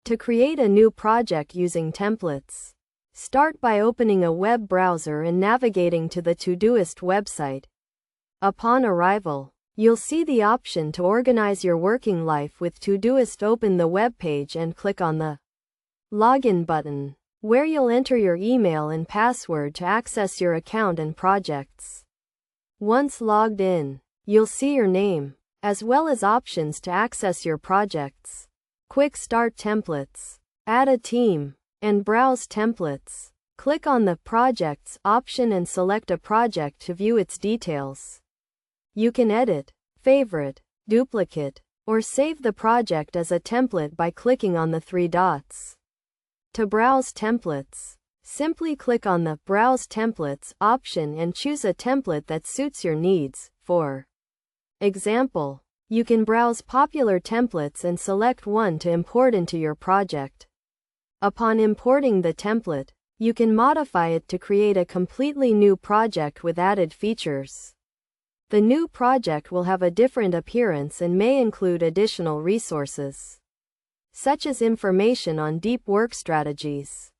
To create a new project using templates, start by opening a web browser and navigating to the Todoist website. Upon arrival, you'll see the option to organize your working life with Todoist. Open the web page and click on the Login button, where you'll enter your email and password to access your account and projects. Once logged in, you'll see your name, as well as options to access your projects. Quick Start Templates, Add a Team, and Browse Templates. Click on the Projects option and select a project to view its details. You can edit, favorite, duplicate, or save the project as a template by clicking on the three dots. To browse templates, simply click on the Browse Templates option and choose a template that suits your needs. For example, you can browse popular templates and select one to import into your project. Upon importing the template, you can modify it to create a completely new project with added features. The new project will have a different appearance and may include additional resources, such as information on deep work strategies.